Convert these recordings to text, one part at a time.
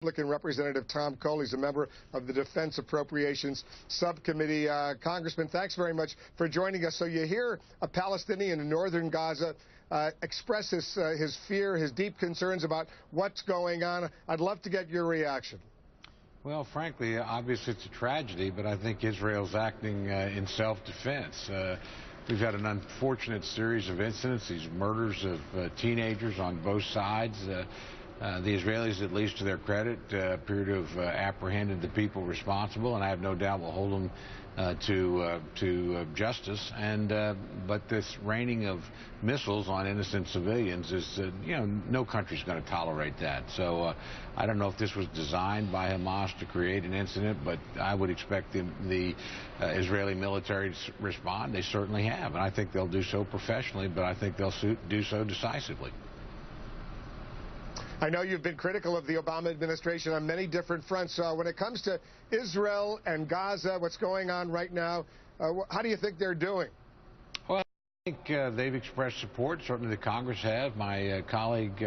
Republican Representative Tom Cole. He's a member of the Defense Appropriations Subcommittee. Congressman, thanks very much for joining us. So you hear a Palestinian in northern Gaza express his fear, his deep concerns about what's going on. I'd love to get your reaction. Well, frankly, obviously it's a tragedy, but I think Israel's acting in self-defense. We've had an unfortunate series of incidents, these murders of teenagers on both sides. The Israelis, at least to their credit, appear to have apprehended the people responsible, and I have no doubt will hold them to justice. But this raining of missiles on innocent civilians is, no country's going to tolerate that. So I don't know if this was designed by Hamas to create an incident, but I would expect the Israeli military to respond. They certainly have, and I think they'll do so professionally, but I think they'll do so decisively. I know you've been critical of the Obama administration on many different fronts. When it comes to Israel and Gaza, what's going on right now, how do you think they're doing? Well, I think they've expressed support. Certainly the Congress have. My colleague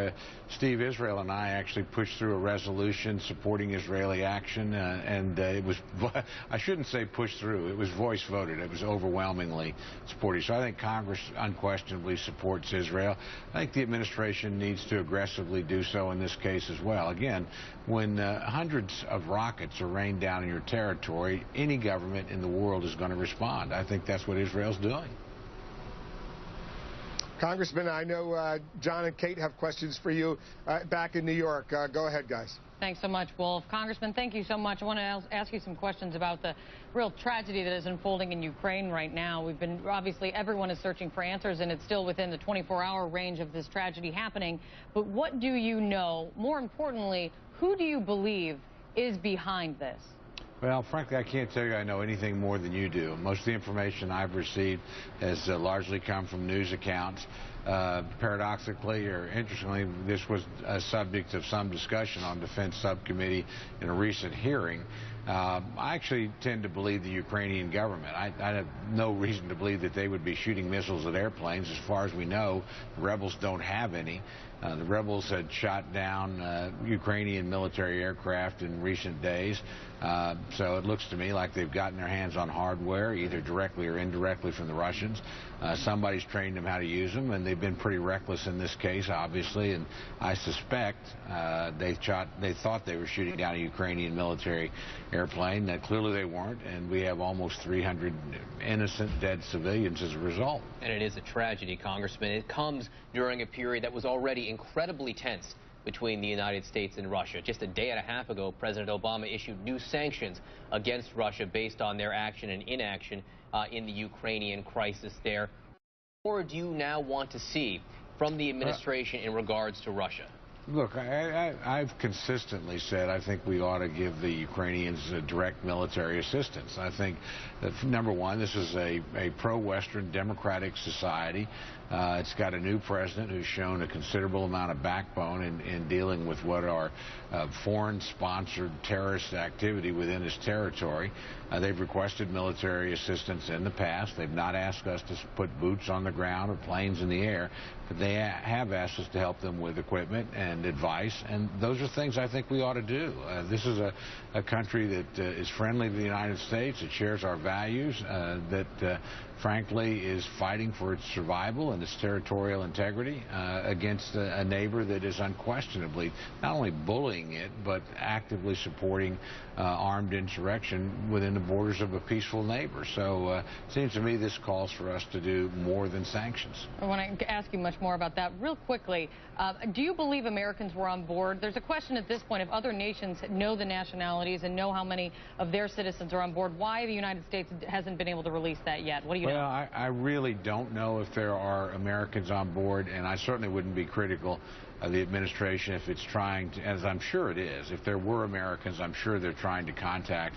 Steve Israel and I actually pushed through a resolution supporting Israeli action, and it was, I shouldn't say pushed through, it was voice voted. It was overwhelmingly supported. So I think Congress unquestionably supports Israel. I think the administration needs to aggressively do so in this case as well. Again, when hundreds of rockets are rained down in your territory, any government in the world is going to respond. I think that's what Israel's doing. Congressman, I know John and Kate have questions for you back in New York. Go ahead, guys. Thanks so much, Wolf. Congressman, thank you so much. I want to ask you some questions about the real tragedy that is unfolding in Ukraine right now. We've been, obviously, everyone is searching for answers, and it's still within the 24-hour range of this tragedy happening. But what do you know? More importantly, who do you believe is behind this? Well, frankly, I can't tell you I know anything more than you do. Most of the information I've received has largely come from news accounts. Paradoxically or interestingly, this was a subject of some discussion on Defense Subcommittee in a recent hearing. I actually tend to believe the Ukrainian government. I have no reason to believe that they would be shooting missiles at airplanes. As far as we know, the rebels don't have any. The rebels had shot down Ukrainian military aircraft in recent days. So it looks to me like they've gotten their hands on hardware, either directly or indirectly from the Russians. Somebody's trained them how to use them, and they've been pretty reckless in this case, obviously. And I suspect they thought they were shooting down a Ukrainian military airplane. Clearly they weren't, and we have almost 300 innocent dead civilians as a result. And it is a tragedy, Congressman. It comes during a period that was already incredibly tense between the United States and Russia. Just a day and a half ago, President Obama issued new sanctions against Russia based on their action and inaction in the Ukrainian crisis there. Or do you now want to see from the administration in regards to Russia? Look, I've consistently said I think we ought to give the Ukrainians direct military assistance. I think that, number one, this is a pro-Western democratic society. It's got a new president who's shown a considerable amount of backbone in dealing with what are foreign-sponsored terrorist activity within his territory. They've requested military assistance in the past. They've not asked us to put boots on the ground or planes in the air, but they have asked us to help them with equipment and advice, and those are things I think we ought to do. This is a country that is friendly to the United States. It shares our values, that frankly is fighting for its survival and its territorial integrity against a neighbor that is unquestionably not only bullying it, but actively supporting armed insurrection within the borders of a peaceful neighbor. So it seems to me this calls for us to do more than sanctions. I want to ask you much more about that. Real quickly, do you believe Americans were on board? There's a question at this point, if other nations know the nationalities and know how many of their citizens are on board, why the United States hasn't been able to release that yet? What do you know? Well, I really don't know if there are Americans on board, and I certainly wouldn't be critical of the administration if it's trying to, as I'm sure it is. If there were Americans, I'm sure they're trying to contact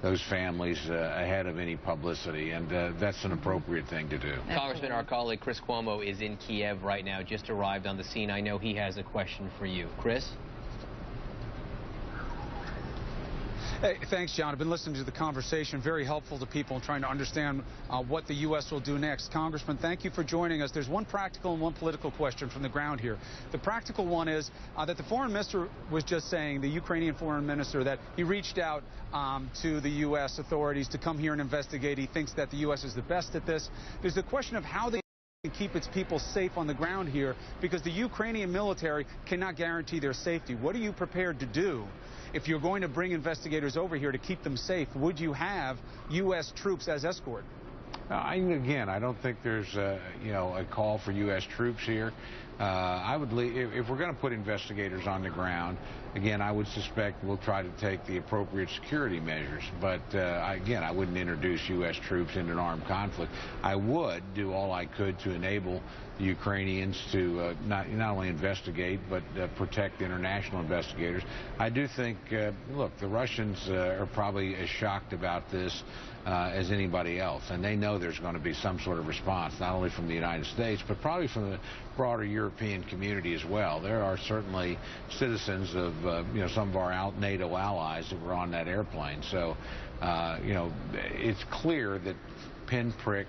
those families ahead of any publicity, and that's an appropriate thing to do. Congressman, our colleague Chris Cuomo is in Kiev right now, just arrived on the scene. I know he has a question for you. Chris? Hey, thanks, John. I've been listening to the conversation. Very helpful to people in trying to understand what the U.S. will do next. Congressman, thank you for joining us. There's one practical and one political question from the ground here. The practical one is that the foreign minister was just saying, the Ukrainian foreign minister, that he reached out to the U.S. authorities to come here and investigate. He thinks that the U.S. is the best at this. There's the question of how they can keep its people safe on the ground here, because the Ukrainian military cannot guarantee their safety. What are you prepared to do if you're going to bring investigators over here to keep them safe? Would you have U.S. troops as escort? Again, I don't think there's a call for U.S. troops here. I would if we're going to put investigators on the ground, again, I would suspect we'll try to take the appropriate security measures. But again, I wouldn't introduce U.S. troops into an armed conflict. I would do all I could to enable the Ukrainians to not only investigate but protect international investigators. I do think, look, the Russians are probably as shocked about this as anybody else, and they know there's going to be some sort of response, not only from the United States, but probably from the broader European community as well. There are certainly citizens of some of our NATO allies that were on that airplane. So, it's clear that pinprick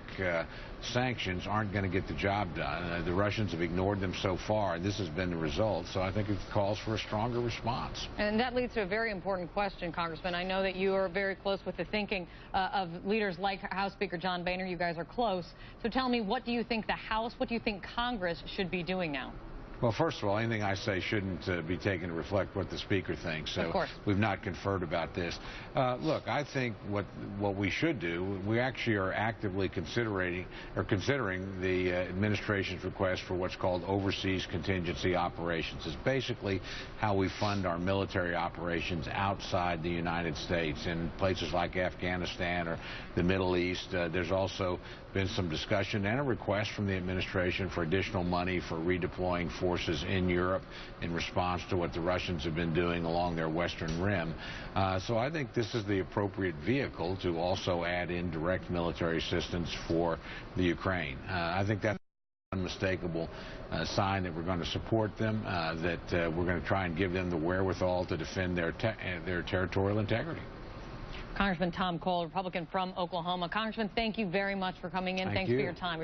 sanctions aren't going to get the job done. The Russians have ignored them so far, and this has been the result. So I think it calls for a stronger response. And that leads to a very important question, Congressman. I know that you are very close with the thinking of leaders like House Speaker John Boehner. You guys are close. So tell me, what do you think the House, what do you think Congress should be doing now? Well, first of all, anything I say shouldn't be taken to reflect what the Speaker thinks. So of course. We've not conferred about this. Look, I think what we should do, we actually are actively considering the administration's request for what's called overseas contingency operations. It's basically how we fund our military operations outside the United States in places like Afghanistan or the Middle East. There's also been some discussion and a request from the administration for additional money for redeploying forces in Europe in response to what the Russians have been doing along their western rim. So I think this is the appropriate vehicle to also add in direct military assistance for the Ukraine. I think that's an unmistakable sign that we're going to support them, that we're going to try and give them the wherewithal to defend their territorial integrity. Congressman Tom Cole, Republican from Oklahoma. Congressman, thank you very much for coming in. Thanks for your time.